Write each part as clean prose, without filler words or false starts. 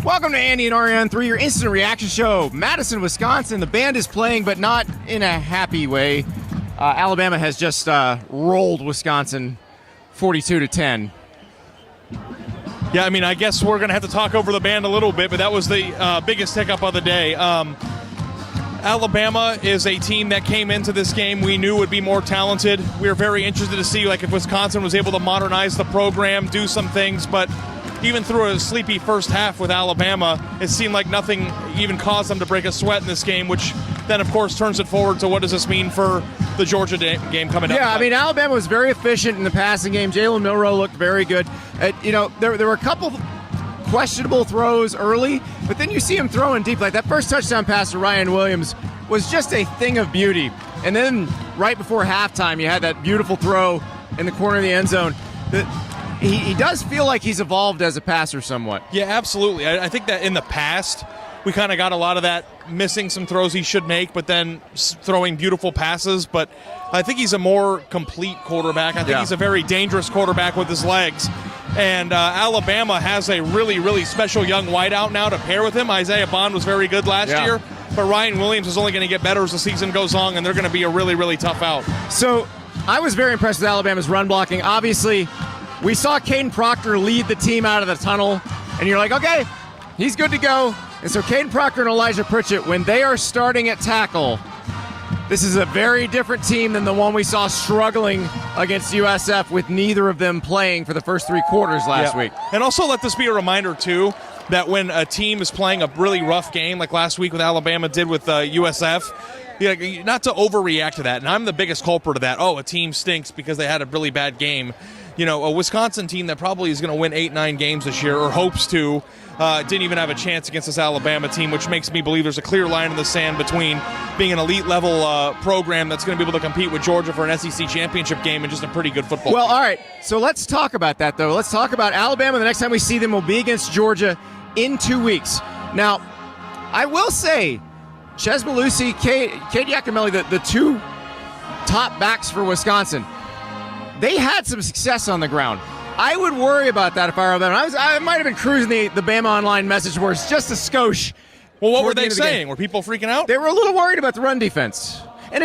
Welcome to Andy and Ari On3, your instant reaction show. Madison, Wisconsin. The band is playing, but not in a happy way. Alabama has just rolled Wisconsin 42-10. Yeah, I mean, I guess we're going to have to talk over the band a little bit, but that was the biggest hiccup of the day. Alabama is a team that came into this game we knew would be more talented. We were very interested to see if Wisconsin was able to modernize the program, do some things, but even through a sleepy first half with Alabama, it seemed like nothing even caused them to break a sweat in this game, which then, of course, turns it forward to what does this mean for the Georgia game coming up. Yeah, I mean, Alabama was very efficient in the passing game. Jalen Milroe looked very good. There were a couple questionable throws early, but then you see him throwing deep. Like that first touchdown pass to Ryan Williams was just a thing of beauty. And then right before halftime, you had that beautiful throw in the corner of the end zone. He does feel like he's evolved as a passer somewhat. Yeah, absolutely. I think that in the past, we kind of got a lot of that, missing some throws he should make, but then throwing beautiful passes. But I think he's a more complete quarterback. I think he's a very dangerous quarterback with his legs. And Alabama has a really, really special young wideout now to pair with him. Isaiah Bond was very good last year, but Ryan Williams is only going to get better as the season goes on, and they're going to be a really, really tough out. So I was very impressed with Alabama's run blocking. Obviously, we saw Caden Proctor lead the team out of the tunnel, and you're like, okay, he's good to go. And so Caden Proctor and Elijah Pritchett, when they are starting at tackle, this is a very different team than the one we saw struggling against USF with neither of them playing for the first 3 quarters last week. And also let this be a reminder, too, that when a team is playing a really rough game, like last week with Alabama did with USF, not to overreact to that. And I'm the biggest culprit of that. Oh, a team stinks because they had a really bad game. A Wisconsin team that probably is going to win 8-9 games this year, or hopes to, didn't even have a chance against this Alabama team, which makes me believe there's a clear line in the sand between being an elite-level program that's going to be able to compete with Georgia for an SEC championship game and just a pretty good football team. All right, so let's talk about that, though. Let's talk about Alabama. The next time we see them will be against Georgia in 2 weeks. Now, I will say, Ches Malusi, Cade Yakimelli, the 2 top backs for Wisconsin, they had some success on the ground. I would worry about that if I were them. I might have been cruising the Bama Online message boards just a skosh. Well, what were they saying? Were people freaking out? They were a little worried about the run defense. And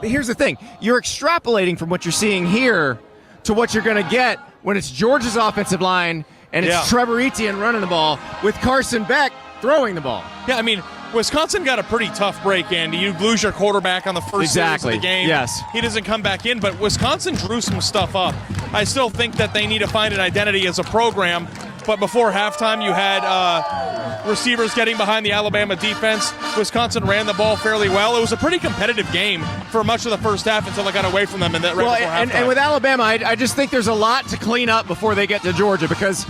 here's the thing. You're extrapolating from what you're seeing here to what you're going to get when it's Georgia's offensive line and it's Trevor Etienne running the ball with Carson Beck throwing the ball. Yeah, I mean, Wisconsin got a pretty tough break, Andy. You lose your quarterback on the first series of the game. Yes. He doesn't come back in, but Wisconsin drew some stuff up. I still think that they need to find an identity as a program, but before halftime you had receivers getting behind the Alabama defense. Wisconsin ran the ball fairly well. It was a pretty competitive game for much of the first half until they got away from them before halftime. And with Alabama, I just think there's a lot to clean up before they get to Georgia, because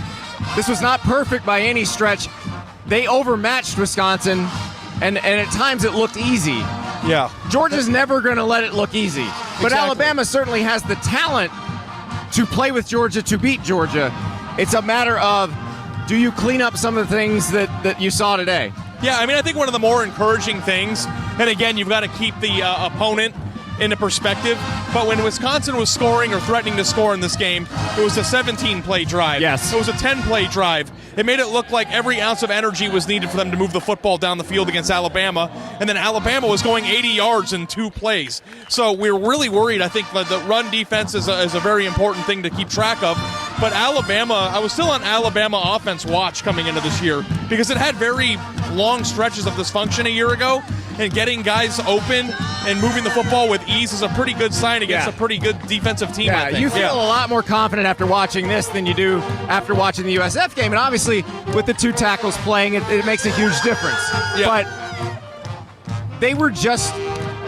this was not perfect by any stretch. They overmatched Wisconsin, and at times it looked easy. Yeah. Georgia's never going to let it look easy. But Alabama certainly has the talent to play with Georgia, to beat Georgia. It's a matter of, do you clean up some of the things that you saw today? Yeah, I mean, I think one of the more encouraging things, and again, you've got to keep the opponent into perspective, but when Wisconsin was scoring or threatening to score in this game, it was a 17-play drive. Yes. It was a 10-play drive. It made it look like every ounce of energy was needed for them to move the football down the field against Alabama, and then Alabama was going 80 yards in 2 plays. So we're really worried. I think that the run defense is a very important thing to keep track of, but Alabama, I was still on Alabama offense watch coming into this year because it had very long stretches of dysfunction a year ago, and getting guys open and moving the football with ease is a pretty good sign against a pretty good defensive team, I think. You feel a lot more confident after watching this than you do after watching the USF game. And obviously, with the 2 tackles playing, it makes a huge difference. Yeah. But they were just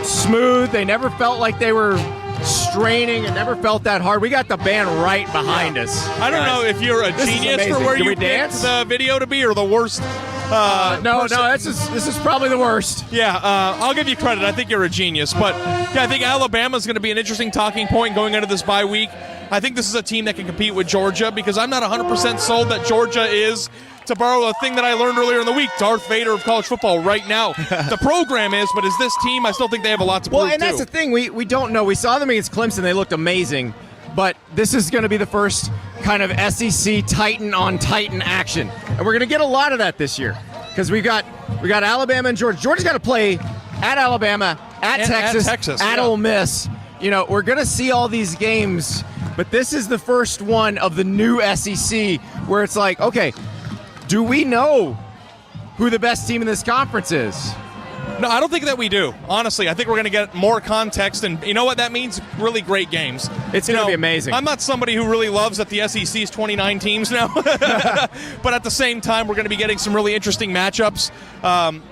smooth. They never felt like they were straining. It never felt that hard. We got the band right behind us. I don't know if you're a genius for where you picked the video to be, or the worst. No, this is probably the worst. Yeah, I'll give you credit. I think you're a genius. But, yeah, I think Alabama's going to be an interesting talking point going into this bye week. I think this is a team that can compete with Georgia, because I'm not 100% sold that Georgia is, to borrow a thing that I learned earlier in the week, Darth Vader of college football right now. The program is, but is this team, I still think they have a lot to prove, and that's the thing. We don't know. We saw them against Clemson. They looked amazing. But this is going to be the first kind of SEC Titan on Titan action. and we're going to get a lot of that this year because we got Alabama and Georgia. Georgia's got to play at Alabama, at Texas, at Ole Miss. We're going to see all these games, but this is the first one of the new SEC where it's like, okay, do we know who the best team in this conference is? No, I don't think that we do. Honestly, I think we're going to get more context, and you know what that means? Really great games. It's going to be amazing. I'm not somebody who really loves that the SEC's 29 teams now, but at the same time, we're going to be getting some really interesting matchups.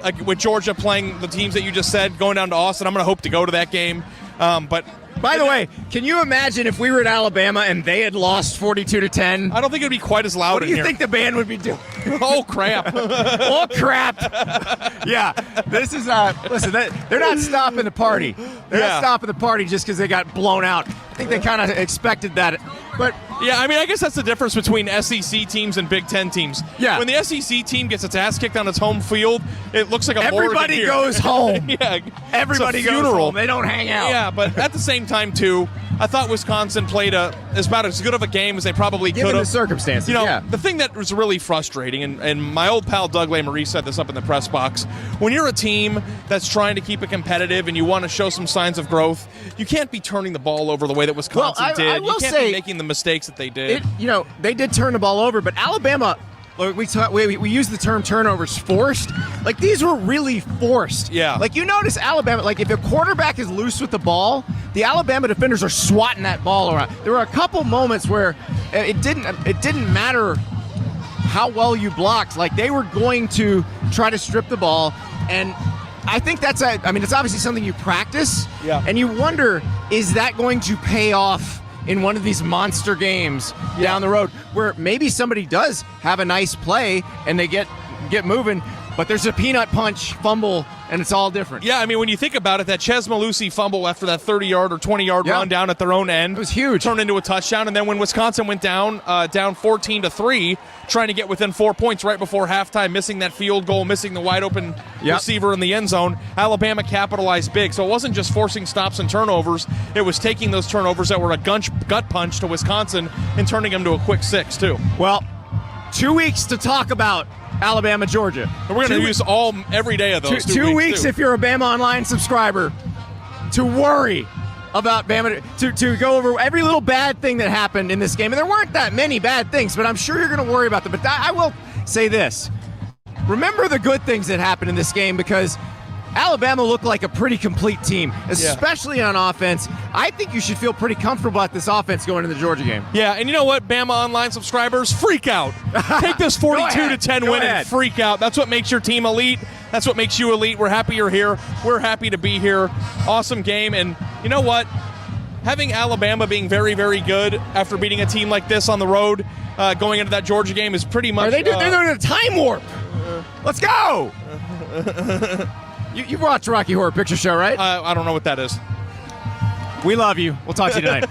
Like with Georgia playing the teams that you just said, going down to Austin. I'm going to hope to go to that game. But by the way, can you imagine if we were at Alabama and they had lost 42-10? I don't think it would be quite as loud. What do in you here. think the band would be doing? Oh crap! Oh crap! Yeah, this is listen. They're not stopping the party. They're not stopping the party just because they got blown out. I think they kind of expected that. But yeah, I mean, I guess that's the difference between SEC teams and Big Ten teams. Yeah, when the SEC team gets its ass kicked on its home field, it looks like a everybody goes home. Yeah, everybody goes home. They don't hang out. Yeah, but at the same time too, I thought Wisconsin played about as good of a game as they probably could have. Given the circumstances, the thing that was really frustrating, and my old pal Doug LeMarie said this up in the press box, when you're a team that's trying to keep it competitive and you want to show some signs of growth, you can't be turning the ball over the way that Wisconsin did. I will you can't be making the mistakes that they did. They did turn the ball over, but Alabama, we use the term turnovers forced. Like, these were really forced. Yeah. Like, you notice Alabama, like, if a quarterback is loose with the ball, the Alabama defenders are swatting that ball around. There were a couple moments where it didn't matter how well you blocked. Like, they were going to try to strip the ball, and I think it's obviously something you practice, and you wonder, is that going to pay off in one of these monster games down the road where maybe somebody does have a nice play and they get moving, but there's a peanut punch fumble and it's all different. Yeah, I mean, when you think about it, that Ches Malusi fumble after that 30-yard or 20-yard run down at their own end, it was huge. Turned into a touchdown, and then when Wisconsin went down 14-3, trying to get within 4 points right before halftime, missing that field goal, missing the wide-open receiver in the end zone, Alabama capitalized big. So it wasn't just forcing stops and turnovers. It was taking those turnovers that were a gut punch to Wisconsin and turning them to a quick 6, too. Well, 2 weeks to talk about Alabama, Georgia. And we're going to use every day of those 2 weeks if you're a Bama Online subscriber to worry about Bama, to go over every little bad thing that happened in this game. And there weren't that many bad things, but I'm sure you're going to worry about them. But I will say this. Remember the good things that happened in this game, because Alabama looked like a pretty complete team, especially on offense. I think you should feel pretty comfortable about this offense going into the Georgia game. Yeah, and you know what, Bama Online subscribers, freak out. Take this 42-10 win and freak out. That's what makes your team elite. That's what makes you elite. We're happy you're here. We're happy to be here. Awesome game. And you know what? Having Alabama being very, very good after beating a team like this on the road going into that Georgia game is pretty much... They're doing a time warp. Let's go. You watch Rocky Horror Picture Show, right? I don't know what that is. We love you. We'll talk to you tonight.